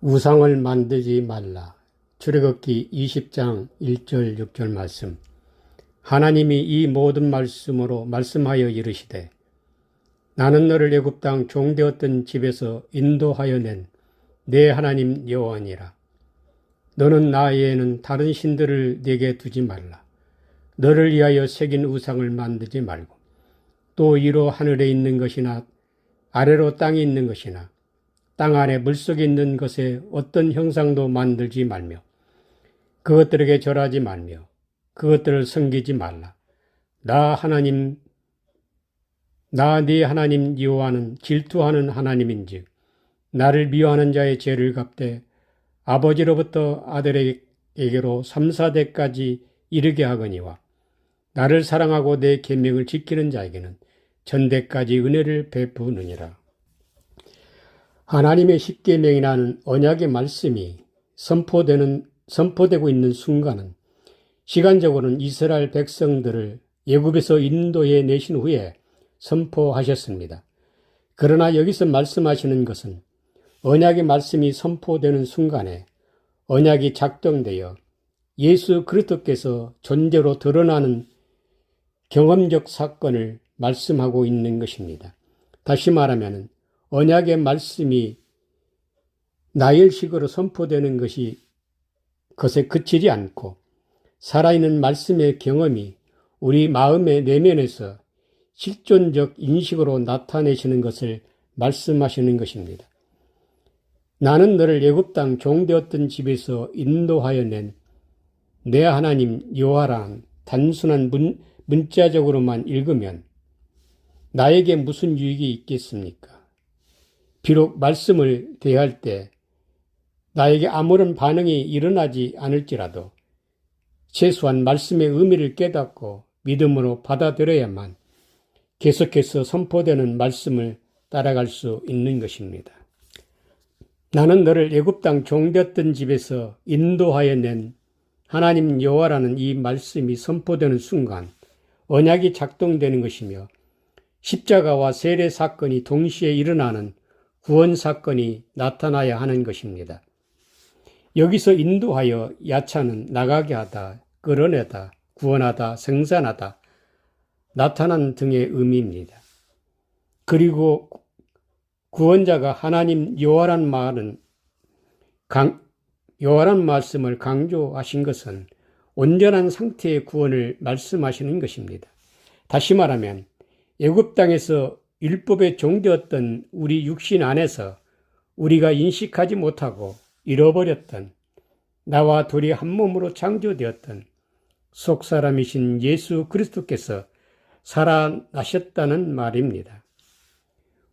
우상을 만들지 말라. 출애굽기 20장 1절 6절 말씀. 하나님이 이 모든 말씀으로 말씀하여 이르시되 나는 너를 애굽 땅 종되었던 집에서 인도하여 낸 내 하나님 여호와니라. 너는 나 외에는 다른 신들을 내게 두지 말라. 너를 위하여 새긴 우상을 만들지 말고 또 위로 하늘에 있는 것이나 아래로 땅에 있는 것이나 땅 안에 물속에 있는 것에 어떤 형상도 만들지 말며 그것들에게 절하지 말며 그것들을 섬기지 말라. 나 네 하나님 여호와는 질투하는 하나님인즉 나를 미워하는 자의 죄를 갚되 아버지로부터 아들에게로 3, 4대까지 이르게 하거니와 나를 사랑하고 내 계명을 지키는 자에게는 전대까지 은혜를 베푸느니라. 하나님의 십계명이라는 언약의 말씀이 선포되고 있는 순간은 시간적으로는 이스라엘 백성들을 애굽에서 인도해 내신 후에 선포하셨습니다. 그러나 여기서 말씀하시는 것은 언약의 말씀이 선포되는 순간에 언약이 작동되어 예수 그리스도께서 존재로 드러나는 경험적 사건을 말씀하고 있는 것입니다. 다시 말하면 언약의 말씀이 나일식으로 선포되는 것에 그치지 않고 살아있는 말씀의 경험이 우리 마음의 내면에서 실존적 인식으로 나타내시는 것을 말씀하시는 것입니다. 나는 너를 애굽 땅 종되었던 집에서 인도하여 낸 내 하나님 여호와란 단순한 문자적으로만 읽으면 나에게 무슨 유익이 있겠습니까? 비록 말씀을 대할 때 나에게 아무런 반응이 일어나지 않을지라도 최소한 말씀의 의미를 깨닫고 믿음으로 받아들여야만 계속해서 선포되는 말씀을 따라갈 수 있는 것입니다. 나는 너를 애굽 땅 종되었던 집에서 인도하여 낸 하나님 여호와라는 이 말씀이 선포되는 순간 언약이 작동되는 것이며 십자가와 세례 사건이 동시에 일어나는 구원 사건이 나타나야 하는 것입니다. 여기서 인도하여 야차는 나가게 하다, 끌어내다, 구원하다, 생산하다, 나타난 등의 의미입니다. 그리고 구원자가 하나님 여호와란 말씀을 강조하신 것은 온전한 상태의 구원을 말씀하시는 것입니다. 다시 말하면 애굽 땅에서 율법의 종되었던 우리 육신 안에서 우리가 인식하지 못하고 잃어버렸던 나와 둘이 한 몸으로 창조되었던 속사람이신 예수 그리스도께서 살아나셨다는 말입니다.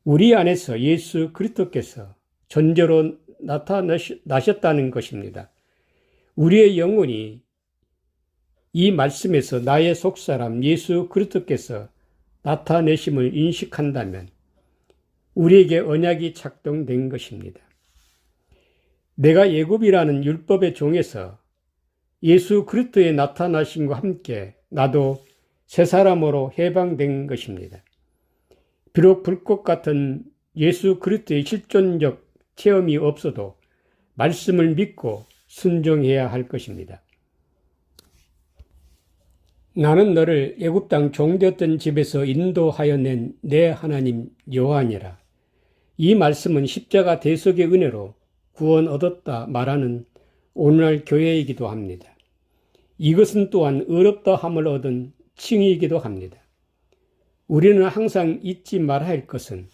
우리 안에서 예수 그리스도께서 존재로 나타나셨다는 것입니다. 우리의 영혼이 이 말씀에서 나의 속사람 예수 그리스도께서 나타내심을 인식한다면 우리에게 언약이 작동된 것입니다. 내가 애굽이라는 율법의 종에서 예수 그리스도의 나타나심과 함께 나도 새 사람으로 해방된 것입니다. 비록 불꽃 같은 예수 그리스도의 실존적 체험이 없어도 말씀을 믿고 순종해야 할 것입니다. 나는 너를 애굽 땅 종되었던 집에서 인도하여 낸 내 하나님 여호와니라. 이 말씀은 십자가 대속의 은혜로 구원 얻었다 말하는 오늘날 교회이기도 합니다. 이것은 또한 의롭다 함을 얻은 칭의이기도 합니다. 우리는 항상 잊지 말아야 할 것은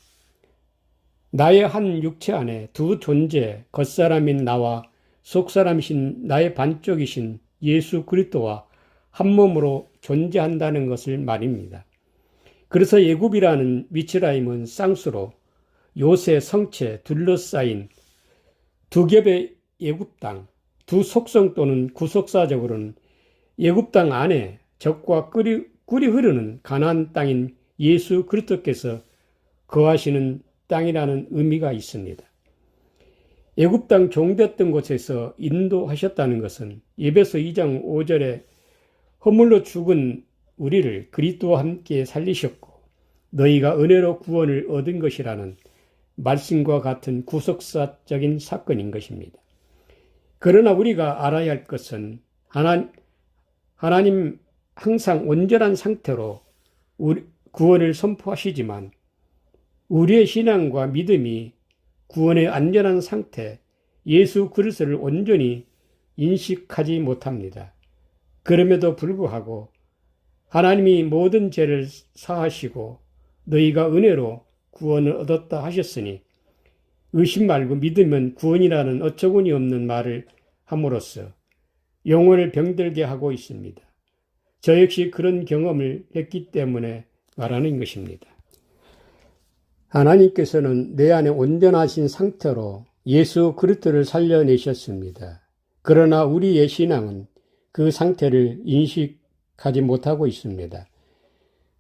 나의 한 육체 안에 두 존재, 겉사람인 나와 속사람이신 나의 반쪽이신 예수 그리스도와 한 몸으로 존재한다는 것을 말입니다. 그래서 애굽이라는 미츠라임은 쌍수로 요새 성체 둘러싸인 두 겹의 애굽 땅, 두 속성 또는 구속사적으로는 애굽 땅 안에 적과 꿀이 흐르는 가나안 땅인 예수 그리스도께서 거하시는 땅이라는 의미가 있습니다. 애굽 땅 종되었던 곳에서 인도하셨다는 것은 에베소 2장 5절에 허물로 죽은 우리를 그리스도와 함께 살리셨고 너희가 은혜로 구원을 얻은 것이라는 말씀과 같은 구속사적인 사건인 것입니다. 그러나 우리가 알아야 할 것은 하나님 항상 온전한 상태로 구원을 선포하시지만 우리의 신앙과 믿음이 구원의 안전한 상태, 예수 그리스도를 온전히 인식하지 못합니다. 그럼에도 불구하고 하나님이 모든 죄를 사하시고 너희가 은혜로 구원을 얻었다 하셨으니 의심 말고 믿으면 구원이라는 어처구니 없는 말을 함으로써 영혼을 병들게 하고 있습니다. 저 역시 그런 경험을 했기 때문에 말하는 것입니다. 하나님께서는 내 안에 온전하신 상태로 예수 그리스도를 살려내셨습니다. 그러나 우리의 신앙은 그 상태를 인식하지 못하고 있습니다.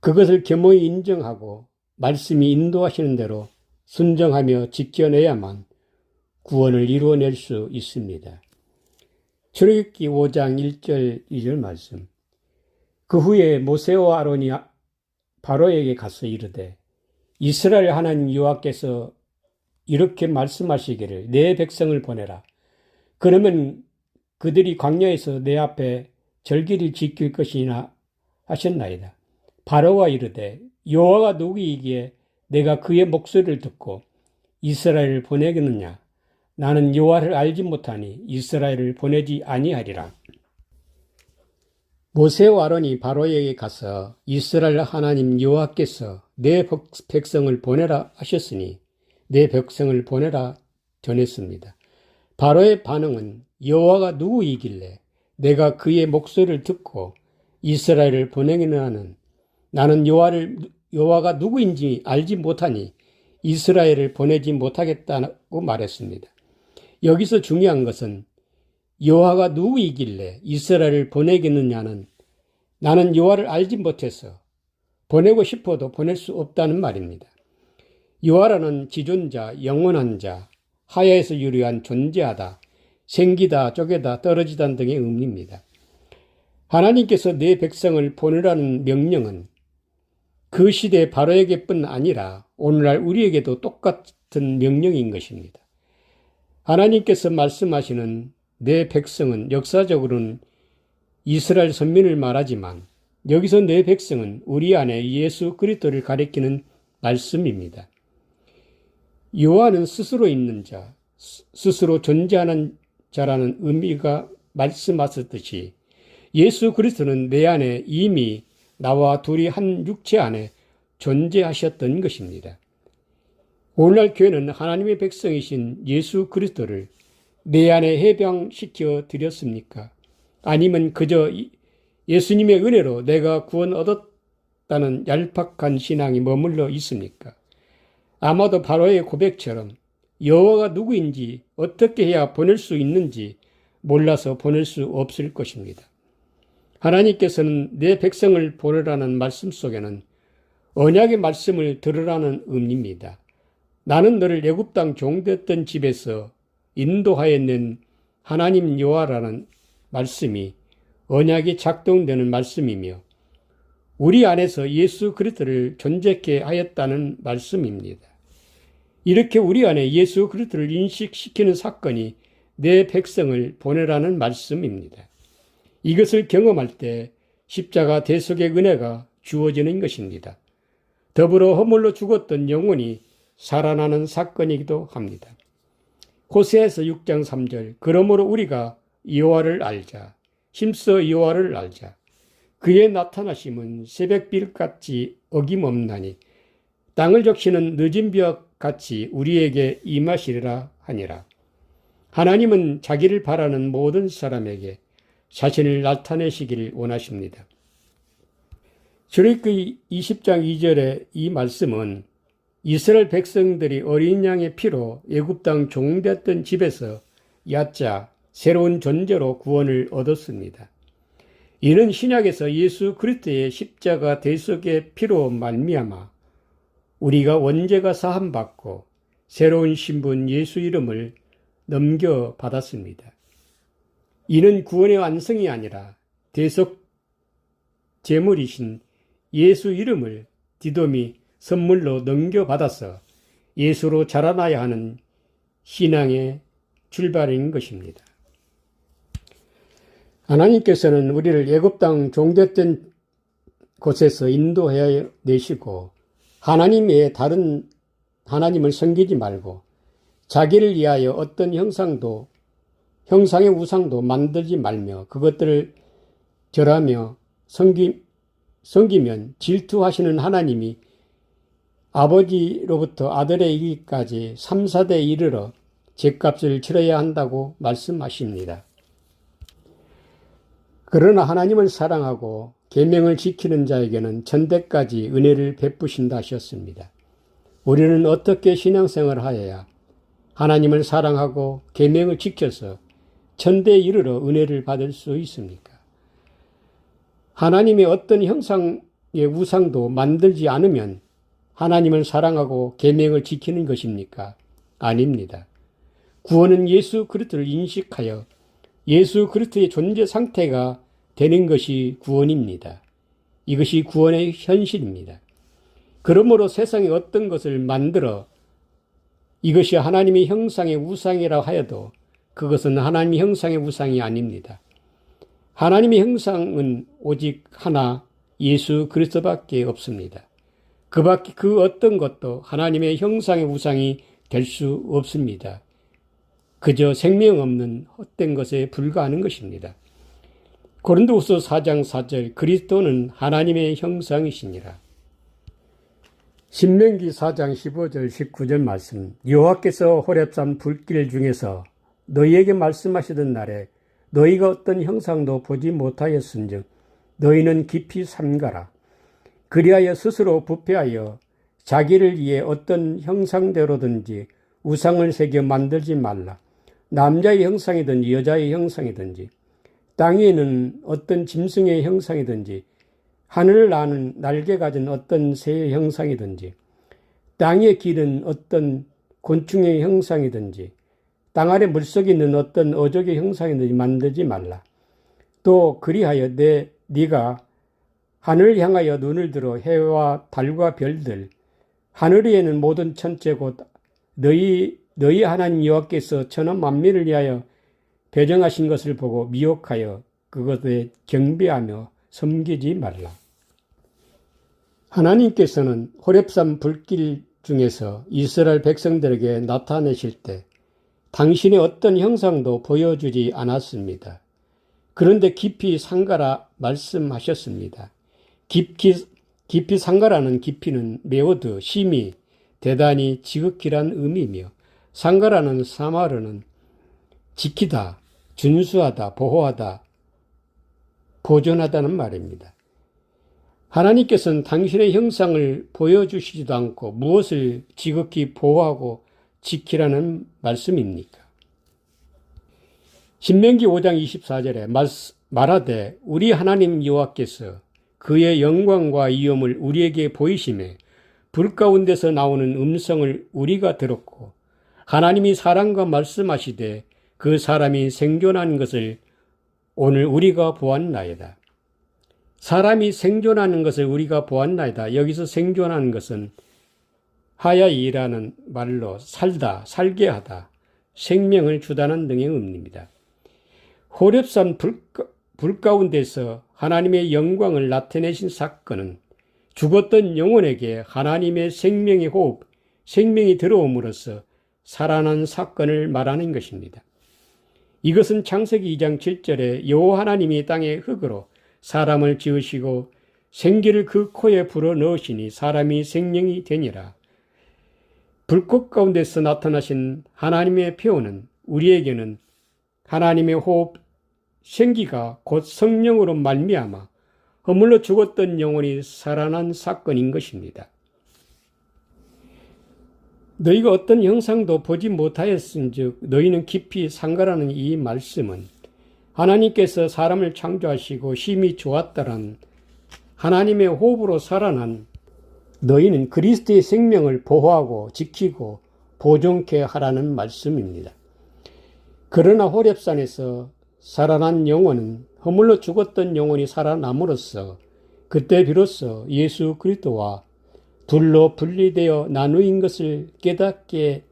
그것을 겸허히 인정하고 말씀이 인도하시는 대로 순종하며 지켜내야만 구원을 이루어낼 수 있습니다. 출애굽기 5장 1절 2절 말씀. 그 후에 모세와 아론이 바로에게 가서 이르되 이스라엘 하나님 여호와께서 이렇게 말씀하시기를 내 백성을 보내라. 그러면 그들이 광야에서 내 앞에 절기를 지킬 것이나 하셨나이다. 바로가 이르되 여호와가 누구이기에 내가 그의 목소리를 듣고 이스라엘을 보내겠느냐? 나는 여호와를 알지 못하니 이스라엘을 보내지 아니하리라. 모세와 아론이 바로에게 가서 이스라엘 하나님 여호와께서 내 백성을 보내라 하셨으니 내 백성을 보내라 전했습니다. 바로의 반응은 여호와가 누구이길래 내가 그의 목소리를 듣고 이스라엘을 보내기는 나는 여호와가 누구인지 알지 못하니 이스라엘을 보내지 못하겠다고 말했습니다. 여기서 중요한 것은 여호와가 누구이길래 이스라엘을 보내겠느냐는 나는 여호와를 알지 못해서 보내고 싶어도 보낼 수 없다는 말입니다. 여호와라는 지존자, 영원한 자, 하야에서 유리한 존재하다, 생기다, 쪼개다, 떨어지다 등의 의미입니다. 하나님께서 내 백성을 보내라는 명령은 그 시대 바로에게뿐 아니라 오늘날 우리에게도 똑같은 명령인 것입니다. 하나님께서 말씀하시는 내 백성은 역사적으로는 이스라엘 선민을 말하지만 여기서 내 백성은 우리 안에 예수 그리스도를 가리키는 말씀입니다. 여호와는 스스로 있는 자, 스스로 존재하는 자라는 의미가 말씀하셨듯이 예수 그리스도는 내 안에 이미 나와 둘이 한 육체 안에 존재하셨던 것입니다. 오늘날 교회는 하나님의 백성이신 예수 그리스도를 내 안에 해방시켜 드렸습니까? 아니면 그저 예수님의 은혜로 내가 구원 얻었다는 얄팍한 신앙이 머물러 있습니까? 아마도 바로의 고백처럼 여호와가 누구인지 어떻게 해야 보낼 수 있는지 몰라서 보낼 수 없을 것입니다. 하나님께서는 내 백성을 보내라는 말씀 속에는 언약의 말씀을 들으라는 의미입니다. 나는 너를 애굽 땅 종되었던 집에서 인도하여 낸 하나님 여호와라는 말씀이 언약이 작동되는 말씀이며 우리 안에서 예수 그리스도를 존재케 하였다는 말씀입니다. 이렇게 우리 안에 예수 그리스도를 인식시키는 사건이 내 백성을 보내라는 말씀입니다. 이것을 경험할 때 십자가 대속의 은혜가 주어지는 것입니다. 더불어 허물로 죽었던 영혼이 살아나는 사건이기도 합니다. 호세아서 6장 3절 그러므로 우리가 여호와를 알자. 힘써 여호와를 알자. 그의 나타나심은 새벽빛같이 어김없나니 땅을 적시는 늦은 비와 같이 우리에게 임하시리라 하니라. 하나님은 자기를 바라는 모든 사람에게 자신을 나타내시기를 원하십니다. 출애굽기 20장 2절의 이 말씀은 이스라엘 백성들이 어린 양의 피로 애굽 땅 종되었던 집에서 얕자 새로운 존재로 구원을 얻었습니다. 이는 신약에서 예수 그리스도의 십자가 대속의 피로 말미암아 우리가 원죄가 사함받고 새로운 신분 예수 이름을 넘겨받았습니다. 이는 구원의 완성이 아니라 대속 제물이신 예수 이름을 디돔이 선물로 넘겨받아서 예수로 자라나야 하는 신앙의 출발인 것입니다. 하나님께서는 우리를 애굽 땅 종됐던 곳에서 인도해 내시고 하나님 외에 다른 하나님을 섬기지 말고 자기를 위하여 어떤 형상의 우상도 만들지 말며 그것들을 절하며 섬기면 질투하시는 하나님이 아버지로부터 아들에게까지 3, 4대 이르러 죗값을 치러야 한다고 말씀하십니다. 그러나 하나님을 사랑하고 계명을 지키는 자에게는 천대까지 은혜를 베푸신다 하셨습니다. 우리는 어떻게 신앙생활을 하여야 하나님을 사랑하고 계명을 지켜서 천대에 이르러 은혜를 받을 수 있습니까? 하나님의 어떤 형상의 우상도 만들지 않으면 하나님을 사랑하고 계명을 지키는 것입니까? 아닙니다. 구원은 예수 그리스도를 인식하여 예수 그리스도의 존재 상태가 되는 것이 구원입니다. 이것이 구원의 현실입니다. 그러므로 세상에 어떤 것을 만들어 이것이 하나님의 형상의 우상이라 하여도 그것은 하나님의 형상의 우상이 아닙니다. 하나님의 형상은 오직 하나 예수 그리스도밖에 없습니다. 그 어떤 것도 하나님의 형상의 우상이 될 수 없습니다. 그저 생명 없는 헛된 것에 불과하는 것입니다. 고린도후서 4장 4절 그리스도는 하나님의 형상이시니라. 신명기 4장 15절 19절 말씀 여호와께서 호렙산 불길 중에서 너희에게 말씀하시던 날에 너희가 어떤 형상도 보지 못하였은즉 너희는 깊이 삼가라. 그리하여 스스로 부패하여 자기를 위해 어떤 형상대로든지 우상을 새겨 만들지 말라. 남자의 형상이든지 여자의 형상이든지 땅에는 어떤 짐승의 형상이든지 하늘을 나는 날개 가진 어떤 새의 형상이든지 땅에 기른 어떤 곤충의 형상이든지 땅 아래 물속에 있는 어떤 어족의 형상이든지 만들지 말라. 또 그리하여 네가 하늘을 향하여 눈을 들어 해와 달과 별들 하늘 위에는 모든 천체 곧 너희 하나님 여호와께서 천하 만민을 위하여 배정하신 것을 보고 미혹하여 그것에 경배하며 섬기지 말라. 하나님께서는 호렙산 불길 중에서 이스라엘 백성들에게 나타내실 때 당신의 어떤 형상도 보여주지 않았습니다. 그런데 깊이 삼가라 말씀하셨습니다. 깊이 삼가라는 깊이는 메오드, 심히, 대단히, 지극히란 의미이며 삼가라는 사마르는 지키다, 준수하다, 보호하다, 보존하다는 말입니다. 하나님께서는 당신의 형상을 보여주시지도 않고 무엇을 지극히 보호하고 지키라는 말씀입니까? 신명기 5장 24절에 말하되 우리 하나님 여호와께서 그의 영광과 위엄을 우리에게 보이심에 불 가운데서 나오는 음성을 우리가 들었고 하나님이 사람과 말씀하시되 그 사람이 생존한 것을 오늘 우리가 보았나이다. 사람이 생존하는 것을 우리가 보았나이다. 여기서 생존하는 것은 하야이라는 말로 살다, 살게 하다, 생명을 주다는 등의 의미입니다. 호렙산 불 가운데서 하나님의 영광을 나타내신 사건은 죽었던 영혼에게 하나님의 생명의 호흡, 생명이 들어옴으로써 살아난 사건을 말하는 것입니다. 이것은 창세기 2장 7절에 여호와 하나님이 땅의 흙으로 사람을 지으시고 생기를 그 코에 불어 넣으시니 사람이 생명이 되니라. 불꽃 가운데서 나타나신 하나님의 표현은 우리에게는 하나님의 호흡, 생기가 곧 성령으로 말미암아 허물로 죽었던 영혼이 살아난 사건인 것입니다. 너희가 어떤 형상도 보지 못하였은즉 너희는 깊이 삼가라는 이 말씀은 하나님께서 사람을 창조하시고 심히 좋았다란 하나님의 호흡으로 살아난 너희는 그리스도의 생명을 보호하고 지키고 보존케 하라는 말씀입니다. 그러나 호렙산에서 살아난 영혼은 허물로 죽었던 영혼이 살아남으로써 그때 비로소 예수 그리스도와 둘로 분리되어 나누인 것을 깨닫게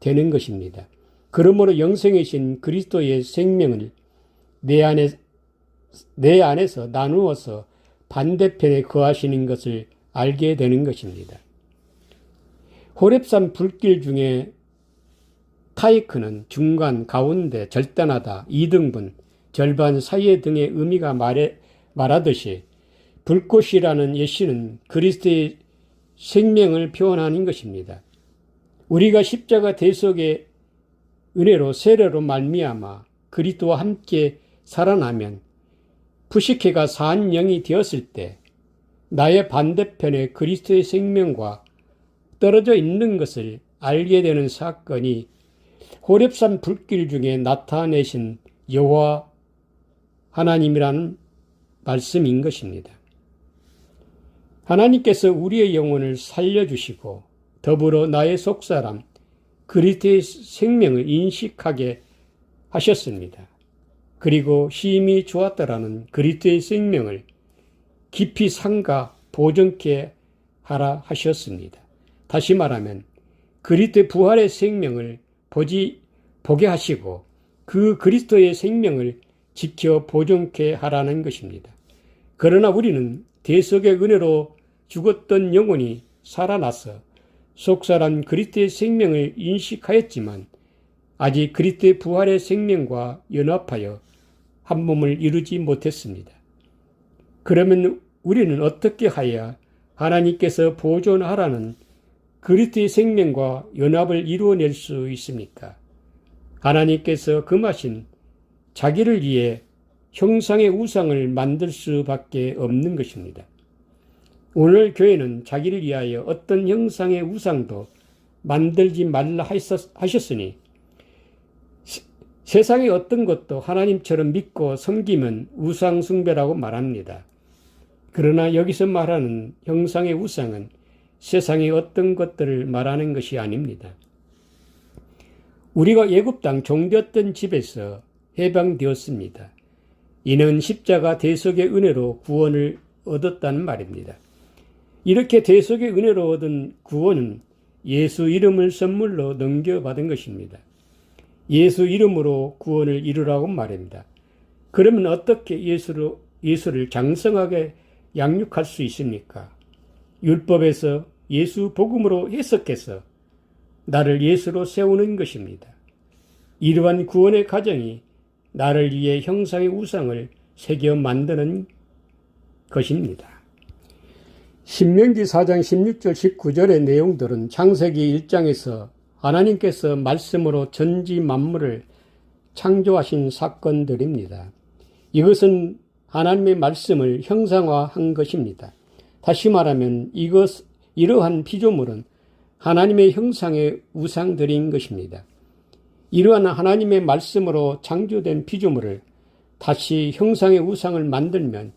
되는 것입니다. 그러므로 영생이신 그리스도의 생명을 내 안에서 나누어서 반대편에 거하시는 것을 알게 되는 것입니다. 호렙산 불길 중에 타이크는 중간, 가운데, 절단하다, 이등분, 절반, 사이에 등의 의미가 말하듯이 불꽃이라는 예시는 그리스도의 생명을 표현하는 것입니다. 우리가 십자가 대속의 은혜로 세례로 말미암아 그리스도와 함께 살아나면 푸시케가 산 영이 되었을 때 나의 반대편에 그리스도의 생명과 떨어져 있는 것을 알게 되는 사건이 호렙산 불길 중에 나타내신 여호와 하나님이라는 말씀인 것입니다. 하나님께서 우리의 영혼을 살려주시고 더불어 나의 속사람 그리스도의 생명을 인식하게 하셨습니다. 그리고 힘이 좋았다라는 그리스도의 생명을 깊이 삼가 보존케 하라 하셨습니다. 다시 말하면 그리스도의 부활의 생명을 보게 하시고 그 그리스도의 생명을 지켜 보존케 하라는 것입니다. 그러나 우리는 대속의 은혜로 죽었던 영혼이 살아나서 속사람 그리스도의 생명을 인식하였지만 아직 그리스도의 부활의 생명과 연합하여 한 몸을 이루지 못했습니다. 그러면 우리는 어떻게 하여야 하나님께서 보존하라는 그리스도의 생명과 연합을 이루어낼 수 있습니까? 하나님께서 금하신 자기를 위해 형상의 우상을 만들 수밖에 없는 것입니다. 오늘 교회는 자기를 위하여 어떤 형상의 우상도 만들지 말라 하셨으니 세상의 어떤 것도 하나님처럼 믿고 섬기면 우상 숭배라고 말합니다. 그러나 여기서 말하는 형상의 우상은 세상의 어떤 것들을 말하는 것이 아닙니다. 우리가 애굽 땅 종되었던 집에서 해방되었습니다. 이는 십자가 대속의 은혜로 구원을 얻었다는 말입니다. 이렇게 대속의 은혜로 얻은 구원은 예수 이름을 선물로 넘겨받은 것입니다. 예수 이름으로 구원을 이루라고 말합니다. 그러면 어떻게 예수를 장성하게 양육할 수 있습니까? 율법에서 예수 복음으로 해석해서 나를 예수로 세우는 것입니다. 이러한 구원의 과정이 나를 위해 형상의 우상을 새겨 만드는 것입니다. 신명기 4장 16절 19절의 내용들은 창세기 1장에서 하나님께서 말씀으로 전지 만물을 창조하신 사건들입니다. 이것은 하나님의 말씀을 형상화한 것입니다. 다시 말하면 이러한 피조물은 하나님의 형상의 우상들인 것입니다. 이러한 하나님의 말씀으로 창조된 피조물을 다시 형상의 우상을 만들면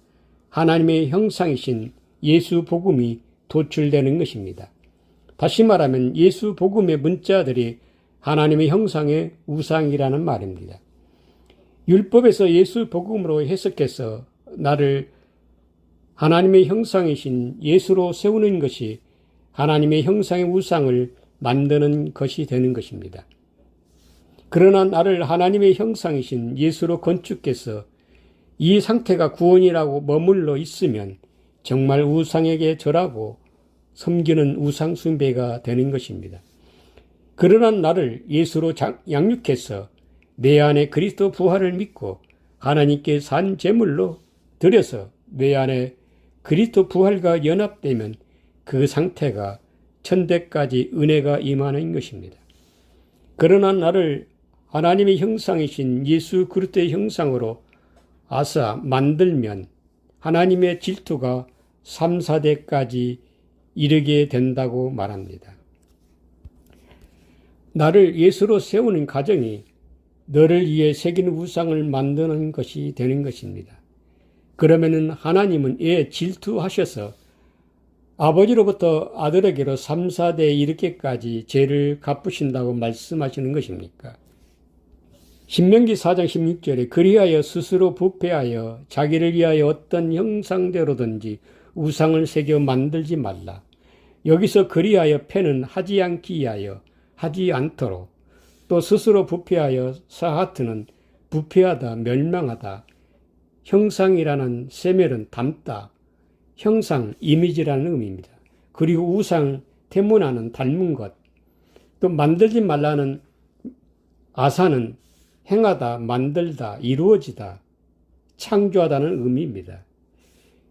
하나님의 형상이신 예수 복음이 도출되는 것입니다. 다시 말하면 예수 복음의 문자들이 하나님의 형상의 우상이라는 말입니다. 율법에서 예수 복음으로 해석해서 나를 하나님의 형상이신 예수로 세우는 것이 하나님의 형상의 우상을 만드는 것이 되는 것입니다. 그러나 나를 하나님의 형상이신 예수로 건축해서 이 상태가 구원이라고 머물러 있으면 정말 우상에게 절하고 섬기는 우상 숭배가 되는 것입니다. 그러나 나를 예수로 양육해서 내 안에 그리스도 부활을 믿고 하나님께 산 제물로 드려서 내 안에 그리스도 부활과 연합되면 그 상태가 천대까지 은혜가 임하는 것입니다. 그러나 나를 하나님의 형상이신 예수 그리스도의 형상으로 아사 만들면 하나님의 질투가 3, 4대까지 이르게 된다고 말합니다. 나를 예수로 세우는 과정이 너를 위해 새긴 우상을 만드는 것이 되는 것입니다. 그러면은 하나님은 질투하셔서 아버지로부터 아들에게로 3, 4대 이렇게까지 죄를 갚으신다고 말씀하시는 것입니까? 신명기 4장 16절에 그리하여 스스로 부패하여 자기를 위하여 어떤 형상대로든지 우상을 새겨 만들지 말라. 여기서 그리하여 패는 하지 않기 위하여 하지 않도록, 또 스스로 부패하여 사하트는 부패하다, 멸망하다, 형상이라는 세멸은 담다, 형상, 이미지라는 의미입니다. 그리고 우상, 태문하는 닮은 것, 또 만들지 말라는 아사는 행하다, 만들다, 이루어지다, 창조하다는 의미입니다.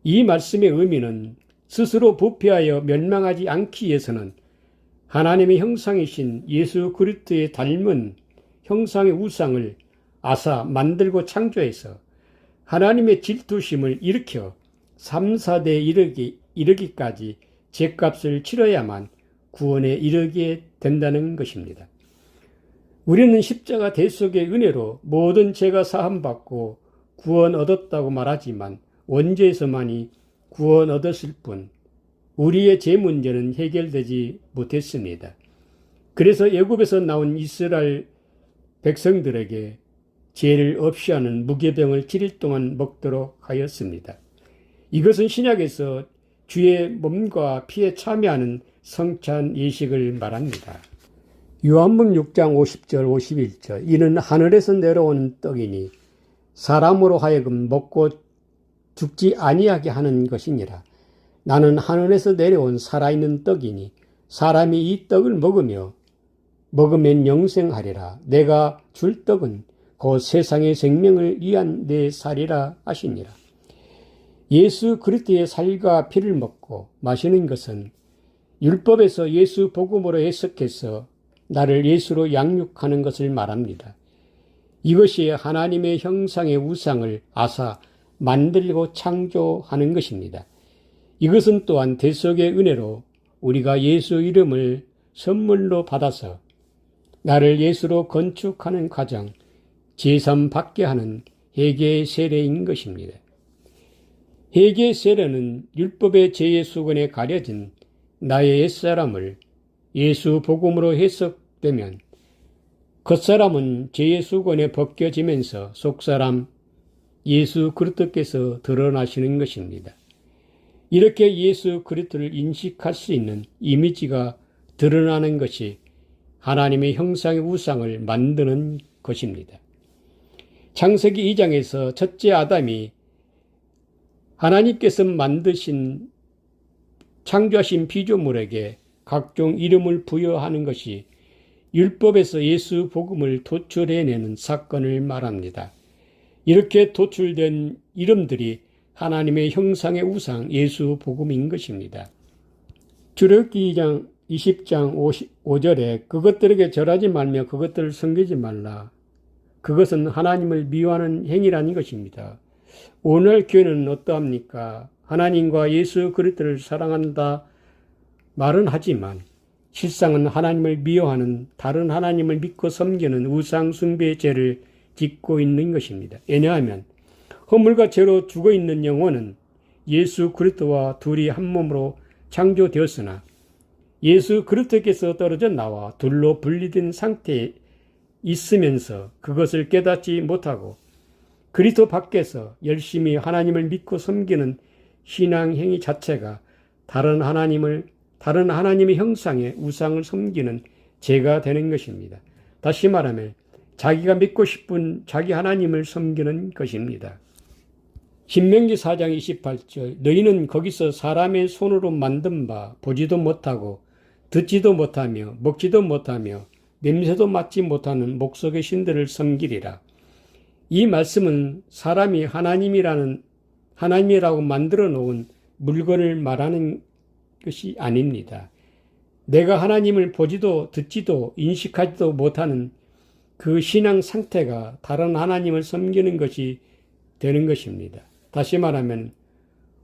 이 말씀의 의미는 스스로 부패하여 멸망하지 않기 위해서는 하나님의 형상이신 예수 그리스도의 닮은 형상의 우상을 아사, 만들고 창조해서 하나님의 질투심을 일으켜 3, 4대에 이르기까지 죄값을 치러야만 구원에 이르게 된다는 것입니다. 우리는 십자가 대속의 은혜로 모든 죄가 사함받고 구원 얻었다고 말하지만 원죄에서만이 구원 얻었을 뿐 우리의 죄 문제는 해결되지 못했습니다. 그래서 애굽에서 나온 이스라엘 백성들에게 죄를 없이 하는 무교병을 7일 동안 먹도록 하였습니다. 이것은 신약에서 주의 몸과 피에 참여하는 성찬 예식을 말합니다. 요한복음 6장 50절 51절 이는 하늘에서 내려오는 떡이니 사람으로 하여금 먹고 죽지 아니하게 하는 것이니라. 나는 하늘에서 내려온 살아있는 떡이니 사람이 이 떡을 먹으면 영생하리라. 내가 줄 떡은 곧 세상의 생명을 위한 내 살이라 하시니라. 예수 그리스도의 살과 피를 먹고 마시는 것은 율법에서 예수 복음으로 해석해서 나를 예수로 양육하는 것을 말합니다. 이것이 하나님의 형상의 우상을 아사, 만들고 창조하는 것입니다. 이것은 또한 대속의 은혜로 우리가 예수 이름을 선물로 받아서 나를 예수로 건축하는 과정, 제삼 받게 하는 회개의 세례인 것입니다. 회개의 세례는 율법의 죄의 수건에 가려진 나의 옛사람을 예수 복음으로 해석되면 겉사람은 죄의 수건에 벗겨지면서 속사람 예수 그리스도께서 드러나시는 것입니다. 이렇게 예수 그리스도를 인식할 수 있는 이미지가 드러나는 것이 하나님의 형상의 우상을 만드는 것입니다. 창세기 2장에서 첫째 아담이 하나님께서 만드신 창조하신 피조물에게 각종 이름을 부여하는 것이 율법에서 예수 복음을 도출해내는 사건을 말합니다. 이렇게 도출된 이름들이 하나님의 형상의 우상 예수 복음인 것입니다. 출애굽기 2장 20장 5절에 그것들에게 절하지 말며 그것들을 섬기지 말라. 그것은 하나님을 미워하는 행위라는 것입니다. 오늘 교회는 어떠합니까? 하나님과 예수 그리스도를 사랑한다 말은 하지만 실상은 하나님을 미워하는 다른 하나님을 믿고 섬기는 우상 숭배의 죄를 짓고 있는 것입니다. 왜냐하면 허물과 죄로 죽어있는 영혼은 예수 그리스도와 둘이 한 몸으로 창조되었으나 예수 그리스도께서 떨어져 나와 둘로 분리된 상태에 있으면서 그것을 깨닫지 못하고 그리스도 밖에서 열심히 하나님을 믿고 섬기는 신앙 행위 자체가 다른 하나님의 형상의 우상을 섬기는 죄가 되는 것입니다. 다시 말하면 자기가 믿고 싶은 자기 하나님을 섬기는 것입니다. 신명기 4장 28절 너희는 거기서 사람의 손으로 만든 바 보지도 못하고 듣지도 못하며 먹지도 못하며 냄새도 맡지 못하는 목석의 신들을 섬기리라. 이 말씀은 사람이 하나님이라고 만들어 놓은 물건을 말하는 것이 아닙니다. 내가 하나님을 보지도 듣지도 인식하지도 못하는 그 신앙 상태가 다른 하나님을 섬기는 것이 되는 것입니다. 다시 말하면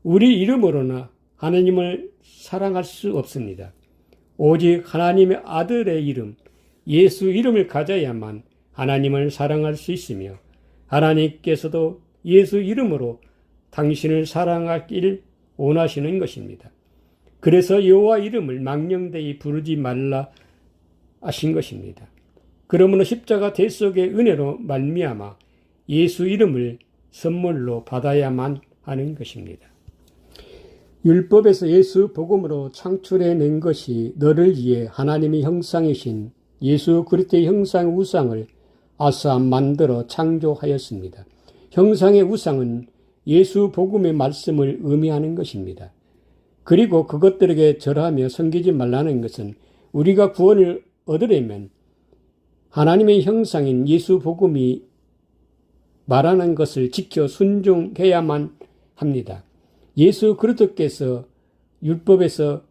우리 이름으로나 하나님을 사랑할 수 없습니다. 오직 하나님의 아들의 이름, 예수 이름을 가져야만 하나님을 사랑할 수 있으며 하나님께서도 예수 이름으로 당신을 사랑하길 원하시는 것입니다. 그래서 여호와 이름을 망령되이 부르지 말라 하신 것입니다. 그러므로 십자가 대속의 은혜로 말미암아 예수 이름을 선물로 받아야만 하는 것입니다. 율법에서 예수 복음으로 창출해낸 것이 너를 위해 하나님의 형상이신 예수 그리스도의 형상의 우상을 아사 만들어 창조하였습니다. 형상의 우상은 예수 복음의 말씀을 의미하는 것입니다. 그리고 그것들에게 절하며 섬기지 말라는 것은 우리가 구원을 얻으려면 하나님의 형상인 예수 복음이 말하는 것을 지켜 순종해야만 합니다. 예수 그리스도께서 율법에서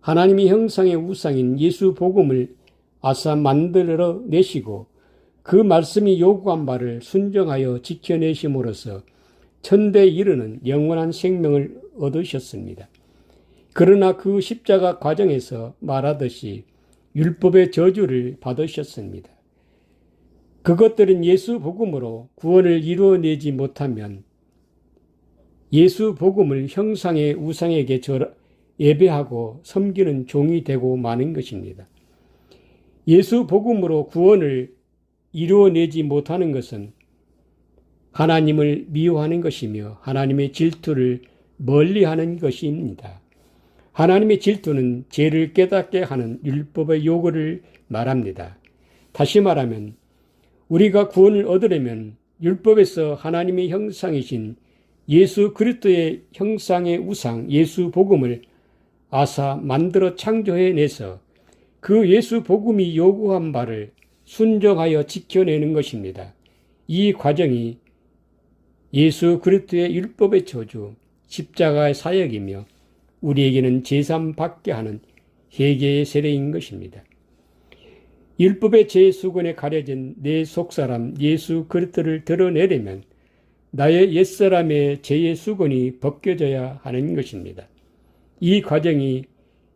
하나님의 형상의 우상인 예수 복음을 아사 만들어 내시고 그 말씀이 요구한 바를 순종하여 지켜내심으로써 천대에 이르는 영원한 생명을 얻으셨습니다. 그러나 그 십자가 과정에서 말하듯이 율법의 저주를 받으셨습니다. 그것들은 예수 복음으로 구원을 이루어내지 못하면 예수 복음을 형상의 우상에게 예배하고 섬기는 종이 되고 마는 것입니다. 예수 복음으로 구원을 이루어내지 못하는 것은 하나님을 미워하는 것이며 하나님의 질투를 멀리하는 것입니다. 하나님의 질투는 죄를 깨닫게 하는 율법의 요구를 말합니다. 다시 말하면 우리가 구원을 얻으려면 율법에서 하나님의 형상이신 예수 그리스도의 형상의 우상 예수 복음을 아사 만들어 창조해내서 그 예수 복음이 요구한 바를 순종하여 지켜내는 것입니다. 이 과정이 예수 그리스도의 율법의 저주, 십자가의 사역이며 우리에게는 제삼 받게 하는 회개의 세례인 것입니다. 율법의 죄 수건에 가려진 내 속사람 예수 그리스도를 드러내려면 나의 옛사람의 죄의 수건이 벗겨져야 하는 것입니다. 이 과정이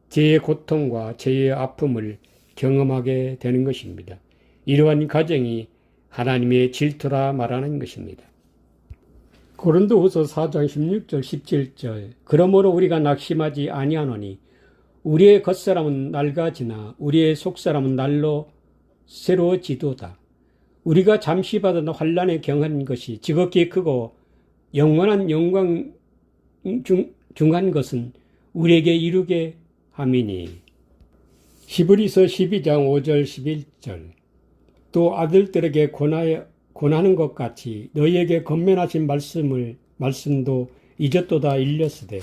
죄의 고통과 죄의 아픔을 경험하게 되는 것입니다. 이러한 과정이 하나님의 질투라 말하는 것입니다. 고린도후서 4장 16절 17절 그러므로 우리가 낙심하지 아니하노니 우리의 겉사람은 낡아지나 우리의 속사람은 날로 새로워지도다. 우리가 잠시 받은 환난에 경한 것이 지극히 크고 영원한 영광 중한 것은 우리에게 이루게 함이니. 히브리서 12장 5절 11절 또 아들들에게 권하는 것 같이 너희에게 권면하신 말씀도 잊었도다 일렸으되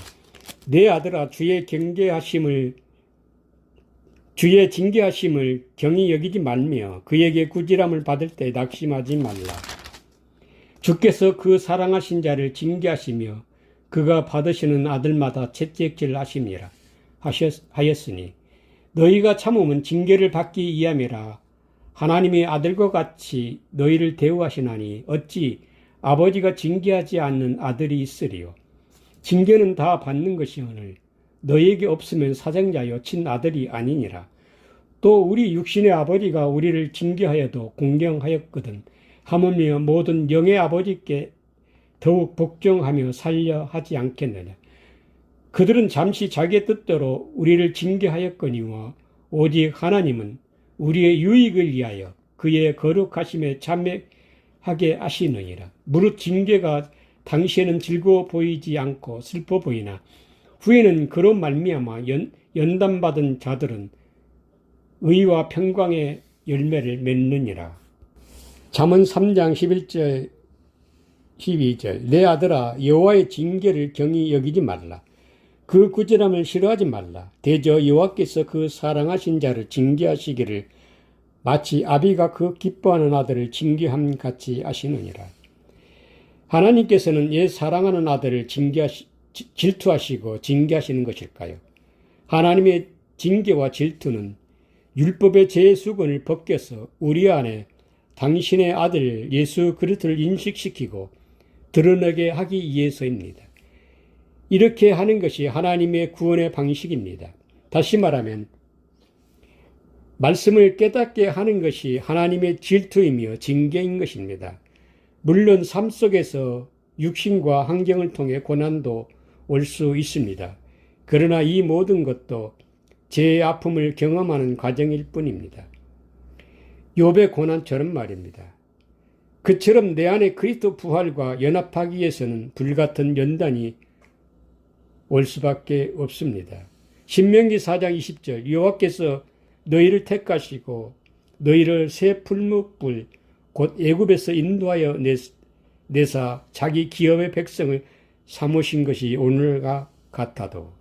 내 아들아 주의 징계하심을 경히 여기지 말며 그에게 구질함을 받을 때 낙심하지 말라. 주께서 그 사랑하신 자를 징계하시며 그가 받으시는 아들마다 채찍질 하였으니 너희가 참으면 징계를 받기 위함이라. 하나님의 아들과 같이 너희를 대우하시나니 어찌 아버지가 징계하지 않는 아들이 있으리요. 징계는 다 받는 것이오늘 너희에게 없으면 사정자여 친아들이 아니니라. 또 우리 육신의 아버지가 우리를 징계하여도 공경하였거든 하물며 모든 영의 아버지께 더욱 복종하며 살려 하지 않겠느냐. 그들은 잠시 자기의 뜻대로 우리를 징계하였거니와 오직 하나님은 우리의 유익을 위하여 그의 거룩하심에 참여하게 하시느니라. 무릇 징계가 당시에는 즐거워 보이지 않고 슬퍼 보이나 후에는 그로 말미암아 연단받은 자들은 의와 평강의 열매를 맺느니라. 잠언 3장 11절 12절 내 아들아 여호와의 징계를 경히 여기지 말라. 그 구절함을 싫어하지 말라. 대저 여호와께서 그 사랑하신 자를 징계하시기를 마치 아비가 그 기뻐하는 아들을 징계함 같이 하시느니라. 하나님께서는 사랑하는 아들을 질투하시고 징계하시는 것일까요? 하나님의 징계와 질투는 율법의 죄의 수건을 벗겨서 우리 안에 당신의 아들 예수 그리스도를 인식시키고 드러내게 하기 위해서입니다. 이렇게 하는 것이 하나님의 구원의 방식입니다. 다시 말하면 말씀을 깨닫게 하는 것이 하나님의 질투이며 징계인 것입니다. 물론 삶 속에서 육신과 환경을 통해 고난도 올 수 있습니다. 그러나 이 모든 것도 죄의 아픔을 경험하는 과정일 뿐입니다. 욥의 고난처럼 말입니다. 그처럼 내 안에 그리스도 부활과 연합하기 위해서는 불같은 연단이 올 수밖에 없습니다. 신명기 4장 20절 여호와께서 너희를 택하시고 너희를 새 풀무불 곧 애굽에서 인도하여 내사 자기 기업의 백성을 삼으신 것이 오늘과 같아도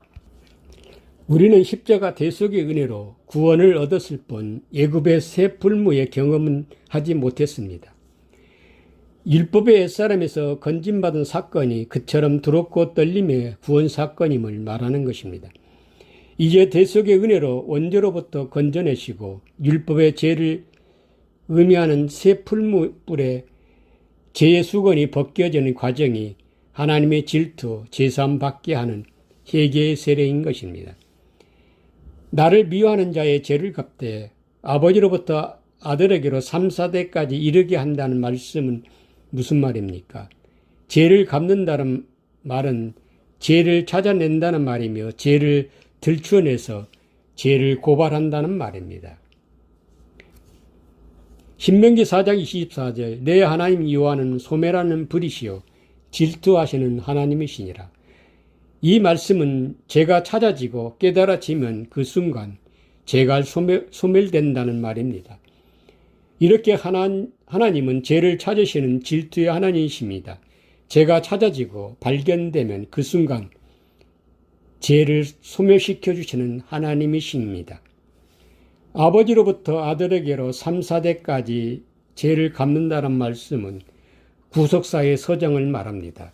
우리는 십자가 대속의 은혜로 구원을 얻었을 뿐 애굽의 새 풀무의 경험은 하지 못했습니다. 율법의 옛사람에서 건진받은 사건이 그처럼 두렵고 떨림의 구원 사건임을 말하는 것입니다. 이제 대속의 은혜로 원죄로부터 건져내시고 율법의 죄를 의미하는 새 풀무불에 죄의 수건이 벗겨지는 과정이 하나님의 질투, 제사함 받게 하는 회개의 세례인 것입니다. 나를 미워하는 자의 죄를 갚되 아버지로부터 아들에게로 3, 4대까지 이르게 한다는 말씀은 무슨 말입니까? 죄를 갚는다는 말은 죄를 찾아낸다는 말이며 죄를 들추어내서 죄를 고발한다는 말입니다. 신명기 4장 24절 내 하나님 여호와는 소멸하는 불이시요 질투하시는 하나님이시니라. 이 말씀은 죄가 찾아지고 깨달아지면 그 순간 죄가 소멸된다는 말입니다. 이렇게 하나님은 죄를 찾으시는 질투의 하나님이십니다. 죄가 찾아지고 발견되면 그 순간 죄를 소멸시켜 주시는 하나님이십니다. 아버지로부터 아들에게로 3, 4대까지 죄를 갚는다는 말씀은 구속사의 서정을 말합니다.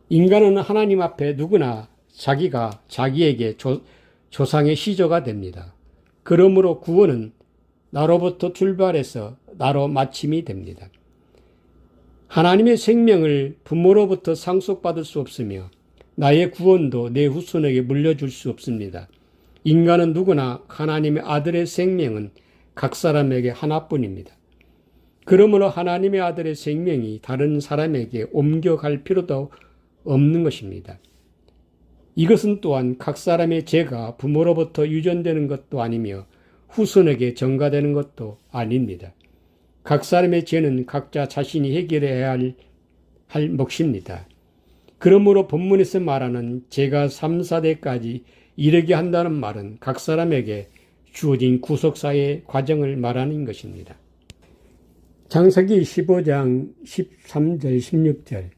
인간은 하나님 앞에 누구나 자기가 자기에게 조상의 시조가 됩니다. 그러므로 구원은 나로부터 출발해서 나로 마침이 됩니다. 하나님의 생명을 부모로부터 상속받을 수 없으며 나의 구원도 내 후손에게 물려줄 수 없습니다. 인간은 누구나 하나님의 아들의 생명은 각 사람에게 하나뿐입니다. 그러므로 하나님의 아들의 생명이 다른 사람에게 옮겨갈 필요도 없는 것입니다. 이것은 또한 각 사람의 죄가 부모로부터 유전되는 것도 아니며 후손에게 전가되는 것도 아닙니다. 각 사람의 죄는 각자 자신이 해결해야 할 몫입니다. 그러므로 본문에서 말하는 죄가 3, 4대까지 이르게 한다는 말은 각 사람에게 주어진 구속사의 과정을 말하는 것입니다. 창세기 15장 13절 16절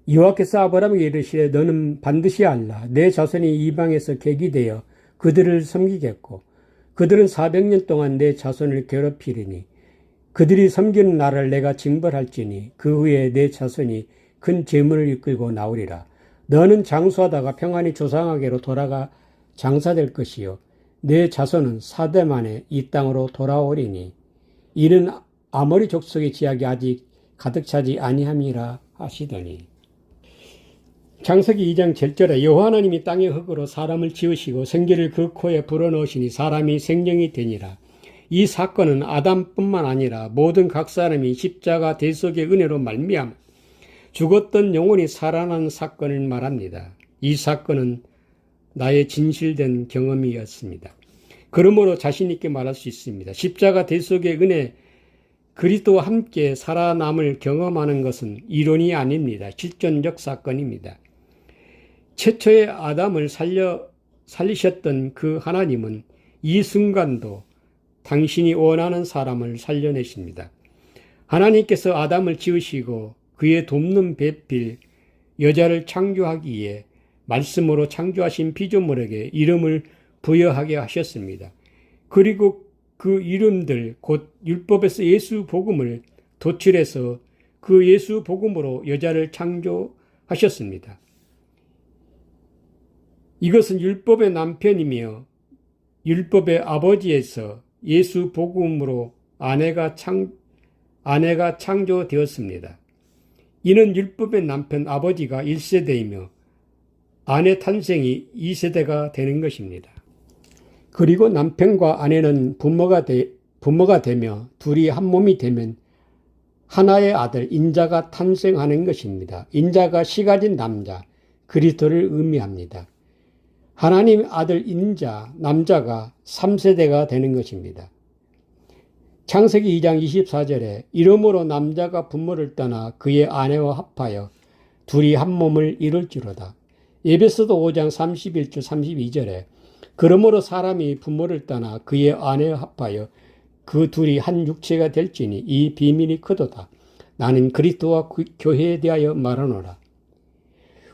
여호와께서 아브라함에게 이르시되 너는 반드시 알라 내 자손이 이방에서 객이 되어 그들을 섬기겠고 그들은 400년 동안 내 자손을 괴롭히리니 그들이 섬기는 나라를 내가 징벌할지니 그 후에 내 자손이 큰 재물을 이끌고 나오리라. 너는 장수하다가 평안히 조상에게로 돌아가 장사될 것이요 내 자손은 4대 만에 이 땅으로 돌아오리니 이는 아모리 족속의 지약이 아직 가득 차지 아니함이라 하시더니 창세기 2장 7절에 여호와 하나님이 땅의 흙으로 사람을 지으시고 생기를 그 코에 불어넣으시니 사람이 생명이 되니라. 이 사건은 아담뿐만 아니라 모든 각 사람이 십자가 대속의 은혜로 말미암아 죽었던 영혼이 살아난 사건을 말합니다. 이 사건은 나의 진실된 경험이었습니다. 그러므로 자신 있게 말할 수 있습니다. 십자가 대속의 은혜 그리스도와 함께 살아남을 경험하는 것은 이론이 아닙니다. 실존적 사건입니다. 최초의 아담을 살리셨던 그 하나님은 이 순간도 당신이 원하는 사람을 살려내십니다. 하나님께서 아담을 지으시고 그의 돕는 배필 여자를 창조하기에 말씀으로 창조하신 피조물에게 이름을 부여하게 하셨습니다. 그리고 그 이름들 곧 율법에서 예수 복음을 도출해서 그 예수 복음으로 여자를 창조하셨습니다. 이것은 율법의 남편이며 율법의 아버지에서 예수 복음으로 아내가 창조되었습니다. 이는 율법의 남편 아버지가 1세대이며 아내 탄생이 2세대가 되는 것입니다. 그리고 남편과 아내는 부모가 되며 둘이 한 몸이 되면 하나의 아들 인자가 탄생하는 것입니다. 인자가 시가진 남자 그리스도를 의미합니다. 하나님 아들 인자 남자가 3세대가 되는 것입니다. 창세기 2장 24절에 이러므로 남자가 부모를 떠나 그의 아내와 합하여 둘이 한 몸을 이룰지로다. 에베소서 5장 31절 32절에 그러므로 사람이 부모를 떠나 그의 아내와 합하여 그 둘이 한 육체가 될지니 이 비밀이 크도다. 나는 그리스도와 교회에 대하여 말하노라.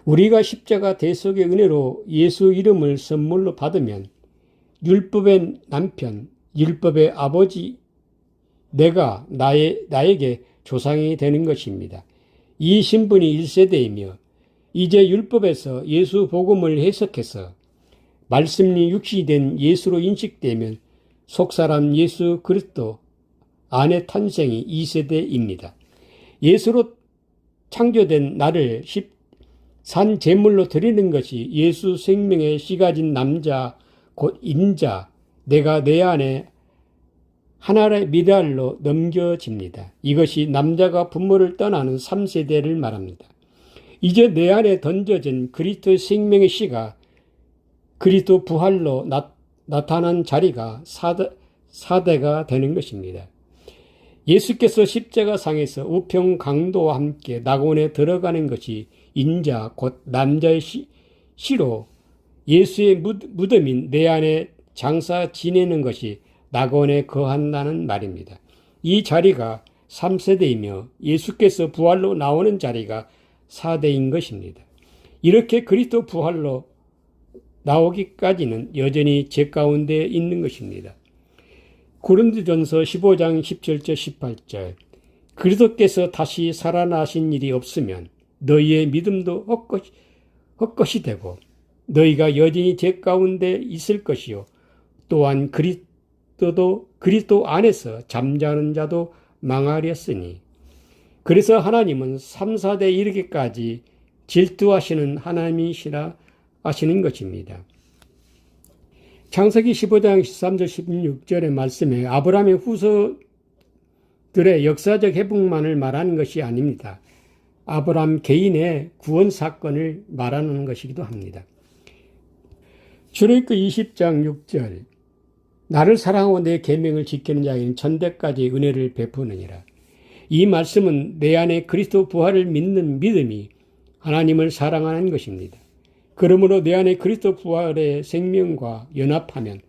우리가 십자가 대속의 은혜로 예수 이름을 선물로 받으면 율법의 남편, 율법의 아버지, 내가 나에게 조상이 되는 것입니다. 이 신분이 1세대이며 이제 율법에서 예수 복음을 해석해서 말씀이 육신이 된 예수로 인식되면 속사람 예수 그리스도 안의 탄생이 2세대입니다. 예수로 창조된 나를 산 제물로 드리는 것이 예수 생명의 씨 가진 남자 곧 인자, 내가 내 안에 하나의 미랄로 넘겨집니다. 이것이 남자가 부모를 떠나는 3세대를 말합니다. 이제 내 안에 던져진 그리스도의 생명의 씨가 그리스도 부활로 나타난 자리가 4대가 되는 것입니다. 예수께서 십자가상에서 우평 강도와 함께 낙원에 들어가는 것이 인자 곧 남자의 씨로 예수의 무덤인 내 안에 장사 지내는 것이 낙원에 거한다는 말입니다. 이 자리가 3세대이며 예수께서 부활로 나오는 자리가 4대인 것입니다. 이렇게 그리스도 부활로 나오기까지는 여전히 죄 가운데 있는 것입니다. 고린도전서 15장 17절 18절 그리스도께서 다시 살아나신 일이 없으면 너희의 믿음도 헛것이 되고 너희가 여전히 죄 가운데 있을 것이요 또한 그리스도 안에서 잠자는 자도 망하렸으니 그래서 하나님은 3, 4대 이르기까지 질투하시는 하나님이시라 하시는 것입니다. 창세기 15장 13절 16절의 말씀에 아브라함의 후손들의 역사적 회복만을 말하는 것이 아닙니다. 아브라함 개인의 구원 사건을 말하는 것이기도 합니다. 출애굽기 20장 6절 나를 사랑하고 내 계명을 지키는 자에게는 천대까지 은혜를 베푸느니라. 이 말씀은 내 안에 그리스도 부활을 믿는 믿음이 하나님을 사랑하는 것입니다. 그러므로 내 안에 그리스도 부활의 생명과 연합하면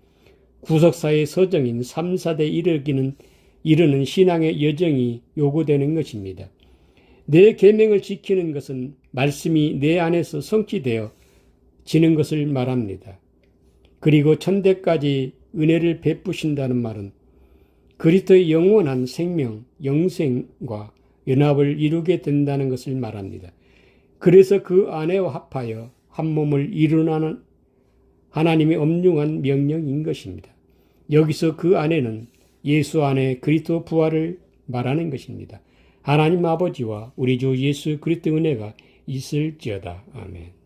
구속사의 서정인 3, 4대 이르는 신앙의 여정이 요구되는 것입니다. 내 계명을 지키는 것은 말씀이 내 안에서 성취되어 지는 것을 말합니다. 그리고 천대까지 은혜를 베푸신다는 말은 그리스도의 영원한 생명, 영생과 연합을 이루게 된다는 것을 말합니다. 그래서 그 아내와 합하여 한 몸을 이루라는 하나님의 엄중한 명령인 것입니다. 여기서 그 아내는 예수 안에 그리스도 부활을 말하는 것입니다. 하나님 아버지와 우리 주 예수 그리스도 은혜가 있을지어다. 아멘.